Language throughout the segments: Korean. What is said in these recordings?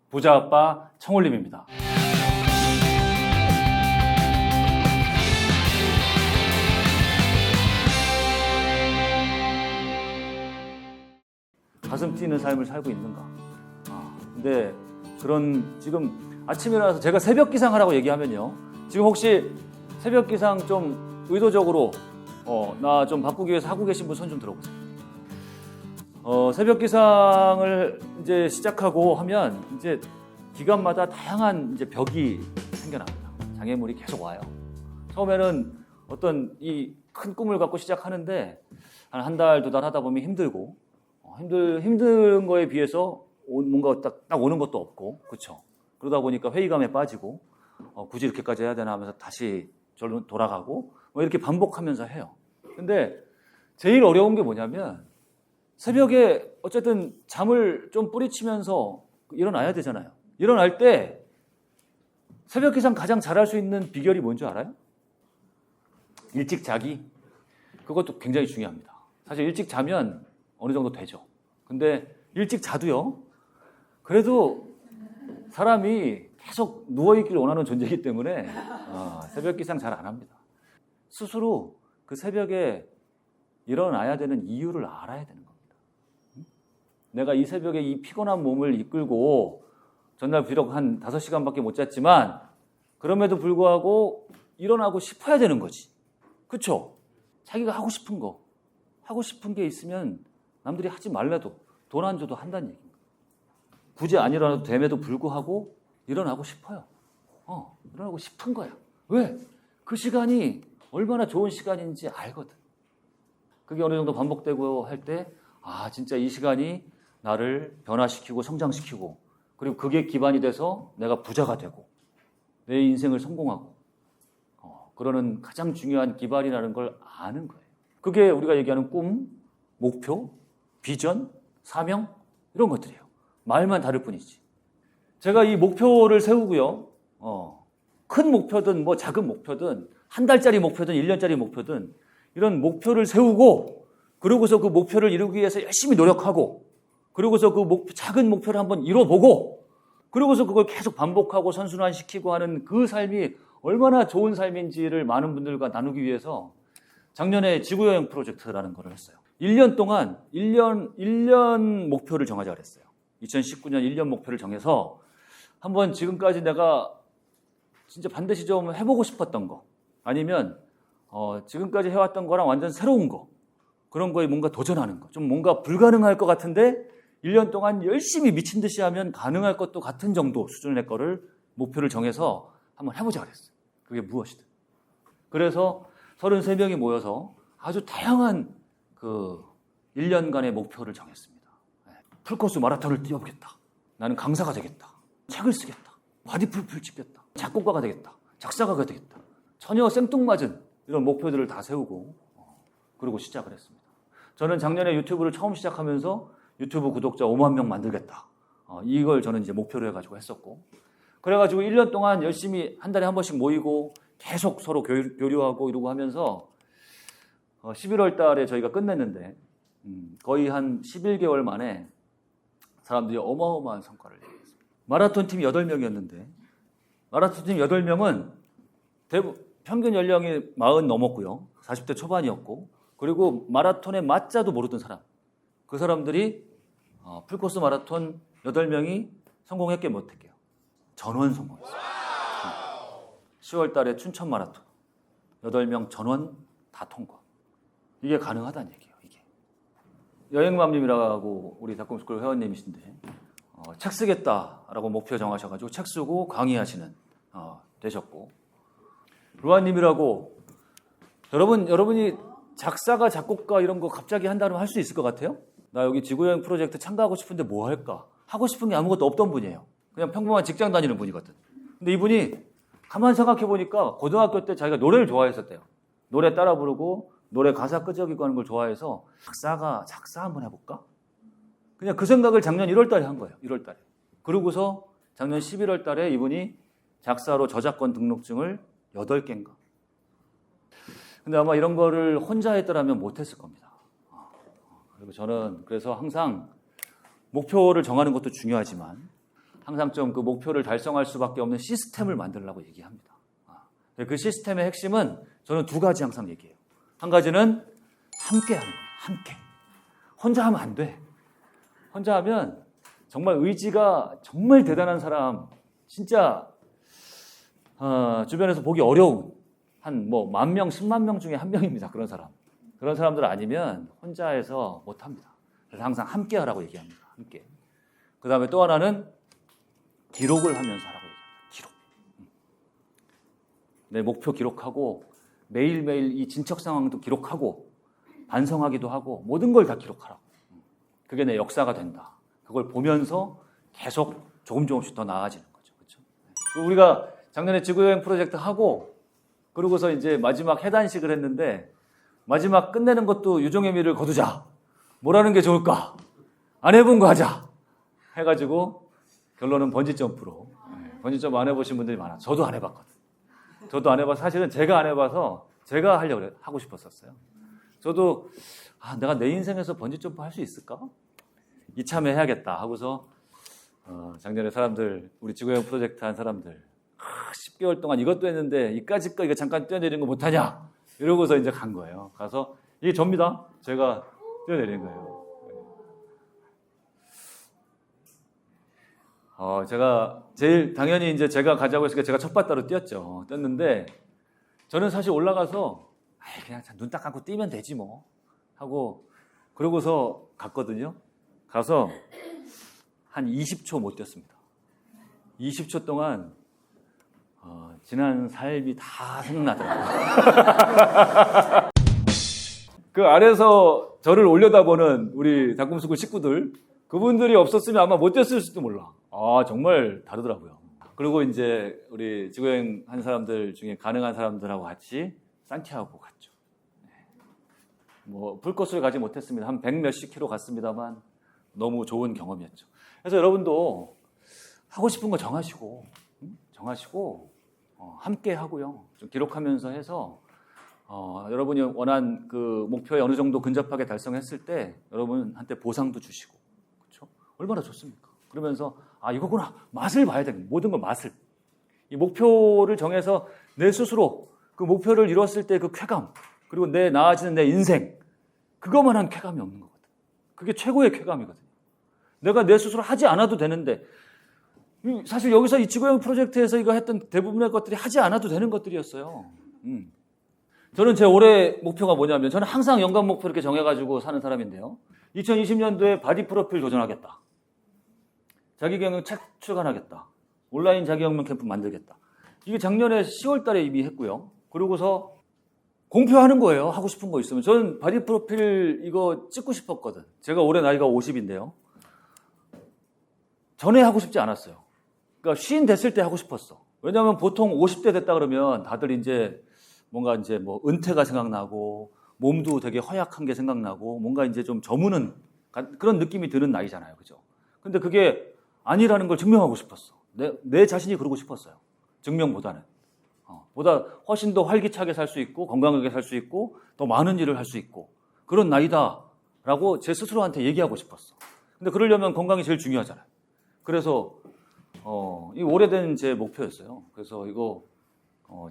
부자 아빠 청홀림입니다. 가슴 뛰는 삶을 살고 있는가? 근데 그런 지금 아침에 일어나서 제가 새벽 기상하라고 얘기하면요. 지금 혹시 새벽 기상 좀 의도적으로 나 좀 바꾸기 위해서 하고 계신 분 손 좀 들어보세요. 새벽 기상을 이제 시작하고 하면 이제 기간마다 다양한 이제 벽이 생겨납니다. 장애물이 계속 와요. 처음에는 어떤 이 큰 꿈을 갖고 시작하는데 한 달, 두 달 하다 보면 힘들고 힘든 거에 비해서 뭔가 딱 오는 것도 없고, 그렇죠? 그러다 보니까 회의감에 빠지고 굳이 이렇게까지 해야 되나 하면서 다시 절로 돌아가고 이렇게 반복하면서 해요. 근데 제일 어려운 게 뭐냐면 새벽에 어쨌든 잠을 좀 뿌리치면서 일어나야 되잖아요. 일어날 때 새벽 기상 가장 잘할 수 있는 비결이 뭔지 알아요? 일찍 자기. 그것도 굉장히 중요합니다. 사실 일찍 자면 어느 정도 되죠. 근데 일찍 자도요. 그래도 사람이 계속 누워있기를 원하는 존재이기 때문에 새벽 기상 잘 안 합니다. 스스로 그 새벽에 일어나야 되는 이유를 알아야 되는 겁니다. 내가 이 새벽에 이 피곤한 몸을 이끌고 전날 비록 한 5시간밖에 못 잤지만 그럼에도 불구하고 일어나고 싶어야 되는 거지. 그렇죠? 자기가 하고 싶은 거, 하고 싶은 게 있으면 남들이 하지 말래도 돈 안 줘도 한다는 얘기입니다. 굳이 안 일어나도 됨에도 불구하고 일어나고 싶어요. 일어나고 싶은 거야. 왜? 그 시간이 얼마나 좋은 시간인지 알거든. 그게 어느 정도 반복되고 할 때, 진짜 이 시간이 나를 변화시키고 성장시키고, 그리고 그게 기반이 돼서 내가 부자가 되고, 내 인생을 성공하고, 그러는 가장 중요한 기반이라는 걸 아는 거예요. 그게 우리가 얘기하는 꿈, 목표, 비전, 사명, 이런 것들이에요. 말만 다를 뿐이지. 제가 이 목표를 세우고요. 큰 목표든 뭐 작은 목표든 한 달짜리 목표든 1년짜리 목표든 이런 목표를 세우고 그러고서 그 목표를 이루기 위해서 열심히 노력하고 그러고서 그 작은 목표를 한번 이뤄보고 그러고서 그걸 계속 반복하고 선순환시키고 하는 그 삶이 얼마나 좋은 삶인지를 많은 분들과 나누기 위해서 작년에 지구여행 프로젝트라는 걸 했어요. 1년 동안 1년 목표를 정하자 그랬어요. 2019년 1년 목표를 정해서 한번 지금까지 내가 진짜 반드시 좀 해보고 싶었던 거 아니면 지금까지 해왔던 거랑 완전 새로운 거 그런 거에 뭔가 도전하는 거 좀 뭔가 불가능할 것 같은데 1년 동안 열심히 미친 듯이 하면 가능할 것도 같은 정도 수준의 거를 목표를 정해서 한번 해보자 그랬어요. 그게 무엇이든. 그래서 33명이 모여서 아주 다양한 그 1년간의 목표를 정했습니다. 풀코스 마라톤을 뛰어보겠다. 나는 강사가 되겠다. 책을 쓰겠다. 바디풀 찍겠다. 작곡가가 되겠다. 작사가가 되겠다. 전혀 생뚱맞은 이런 목표들을 다 세우고 그리고 시작을 했습니다. 저는 작년에 유튜브를 처음 시작하면서 유튜브 구독자 5만 명 만들겠다. 이걸 저는 이제 목표로 해가지고 했었고 그래가지고 1년 동안 열심히 한 달에 한 번씩 모이고 계속 서로 교류하고 이러고 하면서 11월 달에 저희가 끝냈는데 거의 한 11개월 만에 사람들이 어마어마한 성과를 내었습니다. 마라톤 팀이 8명이었는데 마라톤 팀 8명은 평균 연령이 40 넘었고요. 40대 초반이었고 그리고 마라톤의 맞자도 모르던 사람 그 사람들이 풀코스 마라톤 8명이 성공했게 못했게요. 전원 성공했어요. 10월 달에 춘천 마라톤 8명 전원 다 통과. 이게 가능하다는 얘기예요. 이게 여행맘님이라고 우리 닷컴스쿨 회원님이신데 책 쓰겠다라고 목표 정하셔가지고 책 쓰고 강의하시는 되셨고 루아님이라고 여러분이 작사가 작곡가 이런 거 갑자기 한다면 할 수 있을 것 같아요? 나 여기 지구여행 프로젝트 참가하고 싶은데 뭐 할까? 하고 싶은 게 아무것도 없던 분이에요. 그냥 평범한 직장 다니는 분이거든. 근데 이분이 가만 생각해 보니까 고등학교 때 자기가 노래를 좋아했었대요. 노래 따라 부르고 노래 가사 끄적이고 하는 걸 좋아해서 작사 한번 해볼까? 그냥 그 생각을 작년 1월 달에 한 거예요. 1월 달에. 그러고서 작년 11월 달에 이분이 작사로 저작권 등록증을 8개인가. 근데 아마 이런 거를 혼자 했더라면 못했을 겁니다. 그리고 저는 그래서 항상 목표를 정하는 것도 중요하지만 항상 좀 그 목표를 달성할 수밖에 없는 시스템을 만들려고 얘기합니다. 그 시스템의 핵심은 저는 두 가지 항상 얘기해요. 한 가지는 함께 하는 거예요. 함께. 혼자 하면 안 돼. 혼자 하면 정말 의지가 정말 대단한 사람, 진짜 주변에서 보기 어려운 한 뭐 10,000명, 10만 명 중에 한 명입니다. 그런 사람. 그런 사람들 아니면 혼자 해서 못합니다. 그래서 항상 함께 하라고 얘기합니다. 함께. 그 다음에 또 하나는 기록을 하면서 하라고 얘기합니다. 기록. 내 목표 기록하고 매일매일 이 진척 상황도 기록하고 반성하기도 하고 모든 걸 다 기록하라고. 그게 내 역사가 된다. 그걸 보면서 계속 조금씩 더 나아지는 거죠. 그렇죠? 우리가 작년에 지구여행 프로젝트 하고 그러고서 이제 마지막 해단식을 했는데 마지막 끝내는 것도 유종의 미를 거두자. 뭐라는 게 좋을까? 안 해본 거 하자. 해가지고 결론은 번지점프로. 번지점프 안 해보신 분들이 많아. 저도 안 해봤거든. 저도 안 해봐서 사실은 제가 안 해봐서 제가 하고 싶었었어요. 저도 내가 내 인생에서 번지점프 할 수 있을까? 이참에 해야겠다 하고서 작년에 사람들 우리 지구여행 프로젝트 한 사람들 10개월 동안 이것도 했는데 이까짓 거 이거 잠깐 뛰어내리는 거 못하냐? 이러고서 이제 간 거예요. 가서 이게 접니다. 제가 뛰어내린 거예요. 제가 제일 당연히 이제 제가 가자고 했으니까 제가 첫 바다로 뛰었죠. 뛰었는데 저는 사실 올라가서 그냥 눈 딱 감고 뛰면 되지 뭐 하고 그러고서 갔거든요. 가서 한 20초 못 뛰었습니다. 20초 동안 지난 삶이 다 생각나더라고요. 그 아래서 저를 올려다보는 우리 닭꿈스쿨 식구들 그분들이 없었으면 아마 못 뛰었을지도 몰라. 정말 다르더라고요. 그리고 이제 우리 지구여행 한 사람들 중에 가능한 사람들하고 같이 산티아고 갔죠. 뭐 풀코스를 가지 못했습니다. 한 100 몇십 킬로 갔습니다만 너무 좋은 경험이었죠. 그래서 여러분도 하고 싶은 거 정하시고 함께 하고요. 좀 기록하면서 해서 여러분이 원한 그 목표에 어느 정도 근접하게 달성했을 때 여러분한테 보상도 주시고 그렇죠? 얼마나 좋습니까? 그러면서 이거구나 맛을 봐야 돼. 모든 건 맛을 이 목표를 정해서 내 스스로 그 목표를 이뤘을 때 그 쾌감 그리고 내 나아지는 내 인생 그것만한 쾌감이 없는 거거든. 그게 최고의 쾌감이거든요. 내가 내 스스로 하지 않아도 되는데 사실 여기서 이 지구여행 프로젝트에서 이거 했던 대부분의 것들이 하지 않아도 되는 것들이었어요. 저는 제 올해 목표가 뭐냐면 저는 항상 연간 목표 이렇게 정해가지고 사는 사람인데요. 2020년도에 바디 프로필 도전하겠다. 자기경영 책 출간하겠다. 온라인 자기경영 캠프 만들겠다. 이게 작년에 10월 달에 이미 했고요. 그러고서 공표하는 거예요. 하고 싶은 거 있으면. 저는 바디 프로필 이거 찍고 싶었거든. 제가 올해 나이가 50인데요. 전에 하고 싶지 않았어요. 그러니까 50 됐을 때 하고 싶었어. 왜냐하면 보통 50대 됐다 그러면 다들 이제 뭔가 이제 뭐 은퇴가 생각나고 몸도 되게 허약한 게 생각나고 뭔가 이제 좀 저무는 그런 느낌이 드는 나이잖아요. 그죠? 근데 그게 아니라는 걸 증명하고 싶었어. 내 자신이 그러고 싶었어요. 증명보다는. 보다 훨씬 더 활기차게 살 수 있고 건강하게 살 수 있고 더 많은 일을 할 수 있고 그런 나이다라고 제 스스로한테 얘기하고 싶었어. 근데 그러려면 건강이 제일 중요하잖아요. 그래서 이 오래된 제 목표였어요. 그래서 이거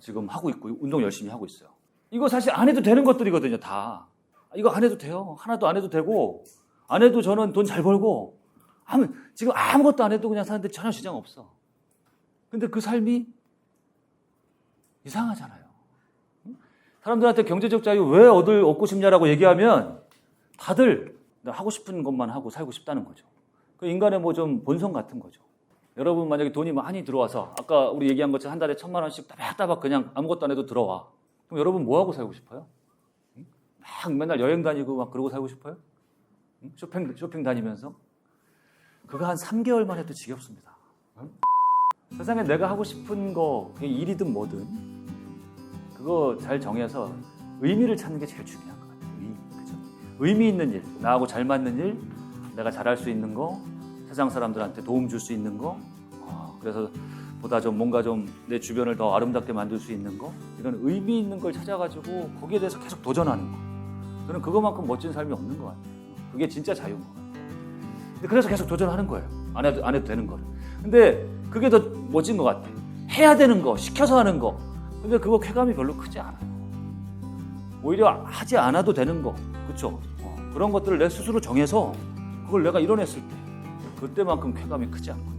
지금 하고 있고 운동 열심히 하고 있어요. 이거 사실 안 해도 되는 것들이거든요. 다. 이거 안 해도 돼요. 하나도 안 해도 되고 안 해도 저는 돈 잘 벌고 지금 아무것도 안 해도 그냥 사는데 전혀 지장 없어. 근데 그 삶이 이상하잖아요. 사람들한테 경제적 자유 왜 얻고 싶냐라고 얘기하면 다들 하고 싶은 것만 하고 살고 싶다는 거죠. 그 인간의 뭐 좀 본성 같은 거죠. 여러분 만약에 돈이 많이 들어와서 아까 우리 얘기한 것처럼 한 달에 1,000만 원씩 따박따박 그냥 아무것도 안 해도 들어와. 그럼 여러분 뭐 하고 살고 싶어요? 막 맨날 여행 다니고 막 그러고 살고 싶어요? 쇼핑 다니면서? 그거 한 3개월만 해도 지겹습니다. 세상에 내가 하고 싶은 거 일이든 뭐든 그거 잘 정해서 의미를 찾는 게 제일 중요한 것 같아요. 그죠? 의미 있는 일, 나하고 잘 맞는 일, 내가 잘할 수 있는 거, 세상 사람들한테 도움 줄 수 있는 거, 그래서 보다 좀 뭔가 좀 내 주변을 더 아름답게 만들 수 있는 거, 이런 의미 있는 걸 찾아가지고 거기에 대해서 계속 도전하는 거. 저는 그거만큼 멋진 삶이 없는 것 같아요. 그게 진짜 자유인 것 같아요. 근데 그래서 계속 도전하는 거예요. 안 해도 되는 거를. 근데 그게 더 멋진 것 같아. 해야 되는 거, 시켜서 하는 거. 근데 그거 쾌감이 별로 크지 않아요. 오히려 하지 않아도 되는 거, 그렇죠? 그런 것들을 내 스스로 정해서 그걸 내가 이뤄냈을 때 그때만큼 쾌감이 크지 않거든요.